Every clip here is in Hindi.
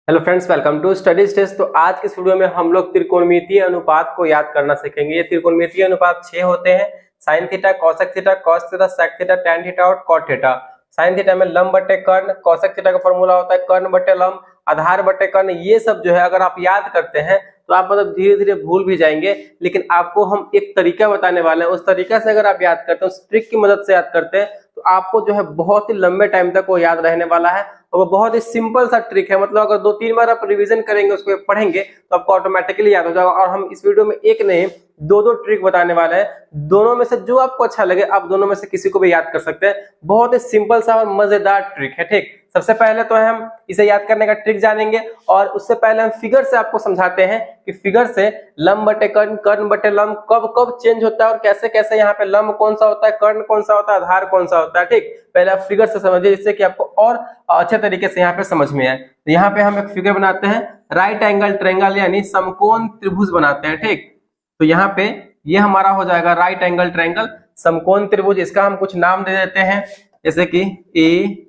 Hello friends, welcome to studies test. तो आज के इस वीडियो में हम लोग त्रिकोणमितीय अनुपात को याद करना सीखेंगे। ये त्रिकोणमितीय अनुपात 6 होते हैं। Sine theta, cosec theta, cos theta, sec theta, tan theta और कॉट थीटा। साइन थीटा में लंब बटे कर्ण, कोसेक थीटा का फॉर्मूला होता है कर्ण बटे लंब, आधार बटे कर्ण। ये सब जो है अगर आप याद करते हैं तो आप मतलब धीरे धीरे भूल भी जाएंगे, लेकिन आपको हम एक तरीका बताने वाले हैं। उस तरीका से अगर आप याद करते हैं, उस ट्रिक की मदद से याद करते हैं, तो आपको जो है बहुत ही लंबे टाइम तक वो याद रहने वाला है। और वो बहुत ही सिंपल सा ट्रिक है, मतलब अगर 2-3 बार आप रिवीजन करेंगे, उसको पढ़ेंगे तो आपको ऑटोमेटिकली याद हो जाएगा। और हम इस वीडियो में एक नहीं दो ट्रिक बताने वाले हैं। दोनों में से जो आपको अच्छा लगे आप दोनों में से किसी को भी याद कर सकते हैं। बहुत ही सिंपल सा और मजेदार ट्रिक है। ठीक, सबसे पहले तो हम इसे याद करने का ट्रिक जानेंगे, और उससे पहले हम फिगर से आपको समझाते हैं कि फिगर से लंब बटे कर्ण, कर्ण बटे लंब कब कब चेंज होता है और कैसे कैसे यहाँ पे लंब कौन सा होता है, कर्ण कौन सा होता है, आधार कौन सा होता है। ठीक, पहले आप फिगर से समझिए, जिससे कि आपको और अच्छे तरीके से यहाँ पे समझ में आए। तो यहाँ पे हम एक फिगर बनाते हैं, राइट एंगल ट्रायंगल यानी समकोण त्रिभुज बनाते हैं। ठीक, तो यहाँ पे ये हमारा हो जाएगा राइट एंगल ट्रायंगल समकोण त्रिभुज। इसका हम कुछ नाम दे देते हैं, जैसे कि ए,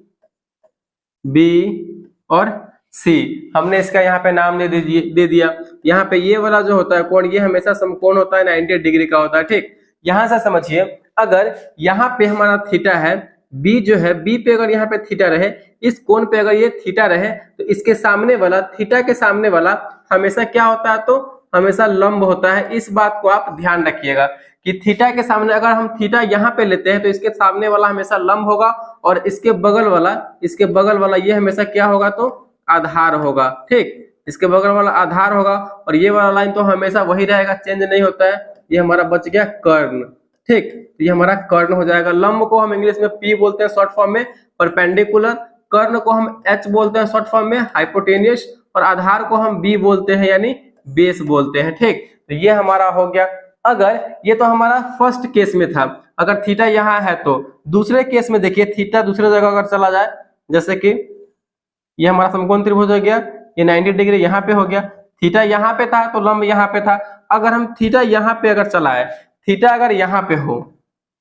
बी और सी। हमने इसका यहाँ पे नाम दे दिया। यहाँ पे ये वाला जो होता है कोण, ये हमेशा समकोण होता है, 90 डिग्री का होता है। ठीक, यहाँ से समझिए, अगर यहाँ पे हमारा थीटा है, बी जो है, बी पे अगर यहाँ पे थीटा रहे, इस कोण पे अगर ये थीटा रहे, तो इसके सामने वाला, थीटा के सामने वाला हमेशा क्या होता है, तो हमेशा लंब होता है। इस बात को आप ध्यान रखिएगा कि थीटा के सामने अगर हम थीटा यहाँ पे लेते हैं तो इसके सामने वाला हमेशा लंब होगा, और इसके बगल वाला ये हमेशा क्या होगा, तो आधार होगा। ठीक, इसके बगल वाला आधार होगा, और ये वाला लाइन तो हमेशा वही रहेगा, चेंज नहीं होता है। ये हमारा बच गया कर्ण। ठीक, तो ये हमारा कर्ण हो जाएगा। लंब को हम इंग्लिश में पी बोलते हैं शॉर्ट फॉर्म में, परपेंडिकुलर। कर्ण को हम एच बोलते हैं शॉर्ट फॉर्म में, हाइपोटेनियस। और आधार को हम बी बोलते हैं, यानी बेस बोलते हैं। ठीक, तो ये हमारा हो गया। अगर ये तो हमारा फर्स्ट केस में था, अगर थीटा यहाँ है, तो दूसरे केस में देखिए, थीटा दूसरे जगह अगर चला जाए, जैसे कि ये हमारा समकोण त्रिभुज हो गया, ये 90 डिग्री यहाँ पे हो गया, थीटा यहाँ पे था तो लंब यहाँ पे था। अगर हम थीटा यहाँ पे अगर चलाए, थीटा अगर यहाँ पे हो,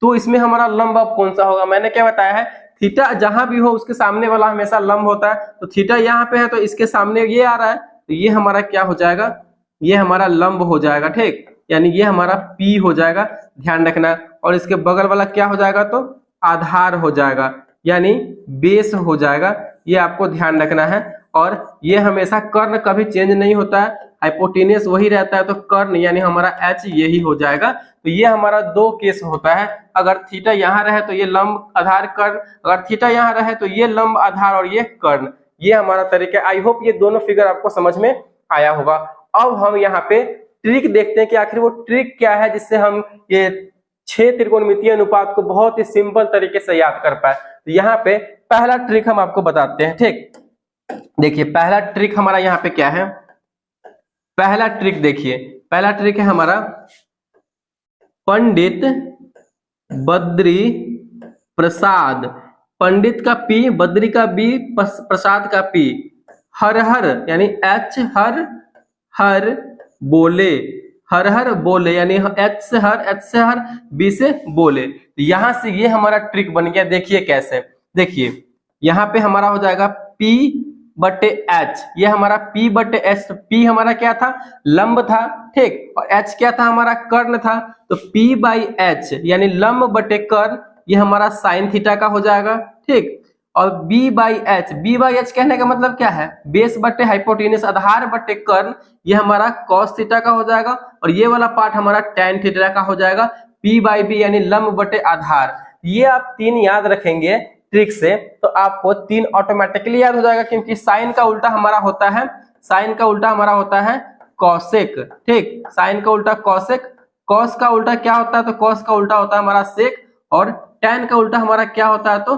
तो इसमें हमारा लंब अब कौन सा होगा, मैंने क्या बताया है, थीटा जहां भी हो उसके सामने वाला हमेशा लंब होता है। तो थीटा यहाँ पे है तो इसके सामने ये आ रहा है, तो ये हमारा क्या हो जाएगा, ये हमारा लंब हो जाएगा। ठीक, यानी ये हमारा P हो जाएगा, ध्यान रखना। और इसके बगल वाला क्या हो जाएगा, तो आधार हो जाएगा, यानी बेस हो जाएगा। ये आपको ध्यान रखना है। और ये हमेशा कर्ण कभी चेंज नहीं होता है, हाइपोटेनियस वही रहता है, तो कर्ण यानी हमारा H यही हो जाएगा। तो ये हमारा दो केस होता है, अगर थीटा यहाँ रहे तो ये लंब आधार कर्ण, अगर थीटा यहाँ रहे तो ये लंब आधार और ये कर्ण। ये हमारा तरीका। आई होप ये दोनों फिगर आपको समझ में आया होगा। अब हम यहाँ पे ट्रिक देखते हैं कि आखिर वो ट्रिक क्या है, जिससे हम ये 6 त्रिकोणमितीय अनुपात को बहुत ही सिंपल तरीके से याद कर पाए। तो यहाँ पे पहला ट्रिक हम आपको बताते हैं। ठीक, देखिए पहला ट्रिक हमारा यहाँ पे क्या है, पहला ट्रिक देखिए, पहला ट्रिक है हमारा पंडित बद्री प्रसाद। पंडित का पी, बद्री का बी, प्रसाद का पी, हर हर यानी एच, हर हर बोले, हर हर बोले यानी एच से हर, बी से बोले। यहां से ये हमारा ट्रिक बन गया। देखिए कैसे, देखिए यहाँ पे हमारा हो जाएगा P बटे एच, ये हमारा P बटे एच। P हमारा क्या था, लंब था। ठीक, और H क्या था, हमारा कर्ण था। तो P बाई एच यानी लंब बटे कर्ण, ये हमारा साइन थीटा का हो जाएगा। ठीक, और B बाई एच कहने का मतलब क्या है, बेस बटे हाइपोटेनियस, आधार बटे कर्ण, ये हमारा कॉस थीटा का हो जाएगा। और ये वाला पार्ट हमारा टैन थीटा का हो जाएगा। P बाई बी यानी लंब बटे आधार। ये आप 3 याद रखेंगे ट्रिक से, तो आपको 3 ऑटोमेटिकली याद हो जाएगा, क्योंकि साइन का उल्टा हमारा होता है, साइन का उल्टा हमारा होता है कॉसेक। ठीक, साइन का उल्टा कॉसेक, कॉस का उल्टा क्या होता है, तो कॉस का उल्टा होता है हमारा सेक, और टैन का उल्टा हमारा क्या होता है, तो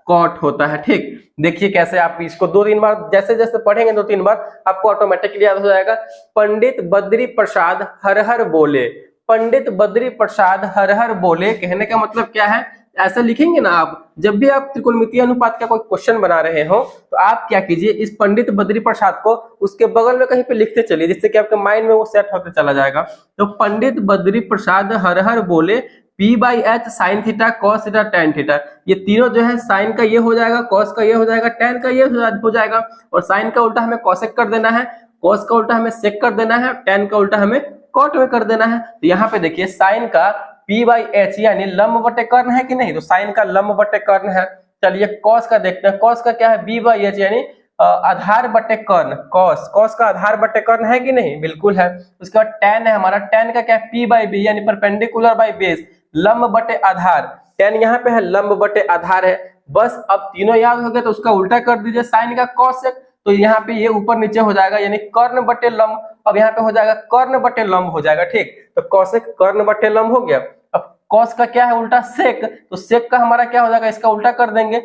कॉट होता है। ठीक, देखिए कैसे आप इसको 2-3 बार जैसे जैसे पढ़ेंगे 2-3 बार आपको ऑटोमेटिकली याद हो जाएगा। पंडित बद्री प्रसाद हर हर बोले, पंडित बद्री प्रसाद हर हर बोले कहने का मतलब क्या है, ऐसे लिखेंगे ना आप, जब भी आप त्रिकोणमितीय अनुपात का कोई क्वेश्चन बना रहे हो तो आप क्या कीजिए, इस पंडित बद्री प्रसाद को उसके बगल में कहीं पे लिखते चलिए, जिससे कि आपके माइंड में वो सेट होते चला जाएगा। तो पंडित बद्री प्रसाद हर हर बोले P by h sine theta cos theta tan theta, ये तीनों जो है साइन का ये हो जाएगा, कॉस का ये हो जाएगा, टेन का ये हो जाएगा, और साइन का उल्टा हमें कॉसेक कर देना है, कॉस का उल्टा हमें सेक कर देना है, टेन का उल्टा हमें कॉट में कर देना है। तो यहाँ पे देखिए साइन का P बाई एच यानी लंब बटे कर्ण है कि नहीं, तो साइन का लंब बटे कर्ण है। चलिए कॉस का देखते हैं, कॉस का क्या है, B बाई एच यानी आधार बटे कर्ण, कॉस का आधार बटे कर्ण है कि नहीं, बिल्कुल है। उसके बाद टेन है हमारा, टेन का क्या है, P बाई बी यानी परपेंडिकुलर बाई बेस, लंब बटे आधार, टेन यहाँ पे है लंब बटे आधार है। बस अब तीनों याद हो गए तो उसका उल्टा कर दीजिए, साइन का कॉसेक, तो यहाँ पे ये ऊपर नीचे हो जाएगा यानी कर्ण बटे लंब, अब यहाँ पे हो जाएगा कर्ण बटे लंब हो जाएगा, ठीक। तो कॉसेक कर्ण बटे लंब हो गया। अब कॉस का क्या है उल्टा सेक, तो सेक का हमारा क्या हो जाएगा, इसका उल्टा कर देंगे,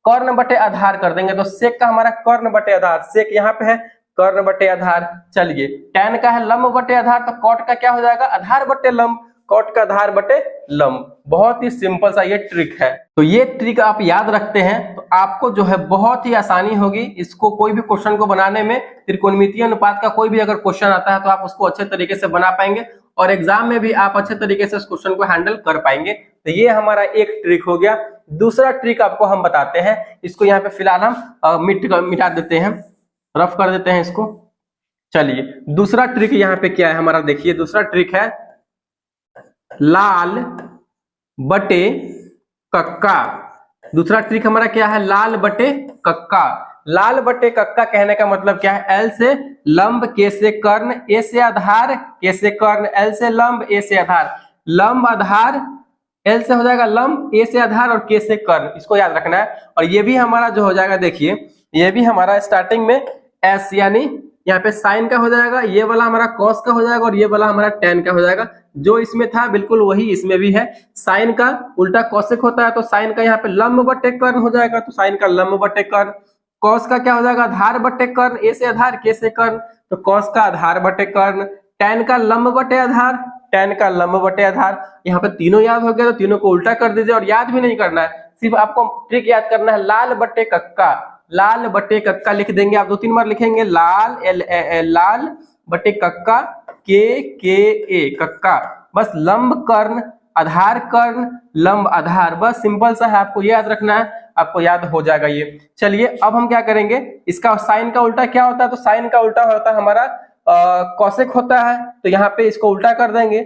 कर्ण बटे आधार कर देंगे, तो सेक का हमारा कर्ण बटे आधार, सेक यहाँ पे है कर्ण बटे आधार। चलिए टेन का है लंब बटे आधार, तो कॉट का क्या हो जाएगा, आधार बटे लंब, कॉट का आधार बटे लंब। बहुत ही सिंपल सा ये ट्रिक है। तो ये ट्रिक आप याद रखते हैं तो आपको जो है बहुत ही आसानी होगी इसको कोई भी क्वेश्चन को बनाने में। त्रिकोणमितीय अनुपात का कोई भी अगर क्वेश्चन आता है तो आप उसको अच्छे तरीके से बना पाएंगे और एग्जाम में भी आप अच्छे तरीके से उस क्वेश्चन को हैंडल कर पाएंगे। तो ये हमारा एक ट्रिक हो गया। दूसरा ट्रिक आपको हम बताते हैं, इसको यहाँ पे फिलहाल हम मिटा देते हैं, रफ कर देते हैं इसको। चलिए दूसरा ट्रिक यहाँ पे क्या है हमारा, देखिए दूसरा ट्रिक है लाल बटे कक्का। दूसरा ट्रिक हमारा क्या है, लाल बटे कक्का। लाल बटे कक्का कहने का मतलब क्या है, एल से लंब, के से कर्ण, ए से आधार, के से कर्ण, एल से लंब, ए से आधार, लंब आधार, एल से हो जाएगा लंब, ए से आधार और के से कर्ण, इसको याद रखना है। और ये भी हमारा जो हो जाएगा, देखिए ये भी हमारा स्टार्टिंग में एस यानी यहाँ पे साइन का हो जाएगा, ये वाला हमारा कॉस का हो जाएगा और ये वाला हमारा टेन का हो जाएगा। जो इसमें था बिल्कुल वही इसमें भी है। साइन का उल्टा कॉसेक होता है तो साइन का यहाँ पे लंब बटे कर्ण हो जाएगा, तो साइन का लंब बटे कर्ण। कॉस का क्या हो जाएगा, आधार बटे कर्ण, ए से आधार, के से कर्ण, तो कॉस का आधार बटे कर्ण। टेन का लंब बटे आधार, टेन का लंब बटे आधार। यहाँ पे तीनों याद हो गया तो तीनों को उल्टा कर दीजिए और याद भी नहीं करना है, सिर्फ आपको ट्रिक याद करना है, लाल बटे कक्का। लाल बटे कक्का लिख देंगे आप, 2-3 बार लिखेंगे, लाल लाल बटे कक्का, के ए कक्का। बस लंब कर्ण, आधार कर्ण, लंब आधार, बस सिंपल सा है, आपको याद रखना है, आपको याद हो जाएगा ये। चलिए अब हम क्या करेंगे, इसका साइन का उल्टा क्या होता है, तो साइन का उल्टा होता है हमारा कॉसेक होता है, तो यहाँ पे इसको उल्टा कर देंगे,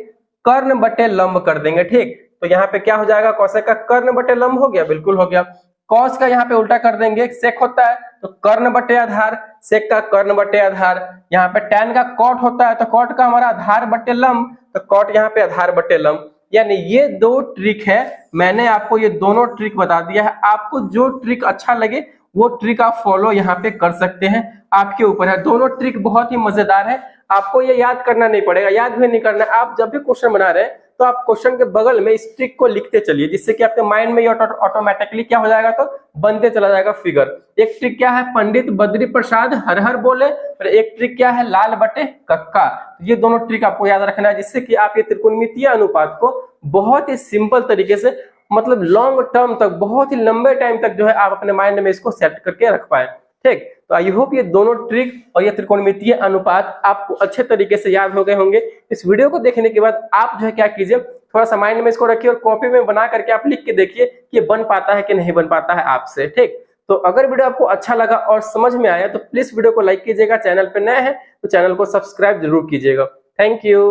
कर्ण बटे लंब कर देंगे, ठीक। तो यहाँ पे क्या हो जाएगा, कॉसेक का कर्ण बटे लंब हो गया, बिल्कुल हो गया। कॉस का यहाँ पे उल्टा कर देंगे, सेक होता है तो कर्ण बटे आधार, सेक का कर्ण बटे आधार। यहाँ पे टेन का कॉट होता है तो कॉट का हमारा आधार बटे लंब, तो कॉट यहाँ पे आधार बटे लंब। यानी ये दो ट्रिक है, मैंने आपको ये दोनों ट्रिक बता दिया है। आपको जो ट्रिक अच्छा लगे वो ट्रिक आप फॉलो यहाँ पे कर सकते हैं, आपके ऊपर है। दोनों ट्रिक बहुत ही मजेदार है, आपको ये याद करना नहीं पड़ेगा, याद भी नहीं करना। आप जब भी क्वेश्चन बना रहे हैं तो आप क्वेश्चन के बगल में इस ट्रिक को लिखते चलिए, जिससे कि आपके माइंड में ये ऑटोमेटिकली क्या हो जाएगा, तो बनते चला जाएगा फिगर। एक ट्रिक क्या है, पंडित बद्री प्रसाद हर हर बोले, और एक ट्रिक क्या है, लाल बटे कक्का। ये दोनों ट्रिक आपको याद रखना है, जिससे कि आप ये त्रिकोणमितीय अनुपात को बहुत ही सिंपल तरीके से, मतलब लॉन्ग टर्म तक, बहुत ही लंबे टाइम तक जो है आप अपने माइंड में इसको सेट करके रख पाए, ठीक। तो आई होप ये दोनों ट्रिक और ये त्रिकोणमितीय अनुपात आपको अच्छे तरीके से याद हो गए होंगे। इस वीडियो को देखने के बाद आप जो है क्या कीजिए, थोड़ा सा माइंड में इसको रखिए और कॉपी में बना करके आप लिख के देखिए कि ये बन पाता है कि नहीं बन पाता है आपसे, ठीक। तो अगर वीडियो आपको अच्छा लगा और समझ में आया तो प्लीज वीडियो को लाइक कीजिएगा, चैनल पे नए हैं तो चैनल को सब्सक्राइब जरूर कीजिएगा। Thank you.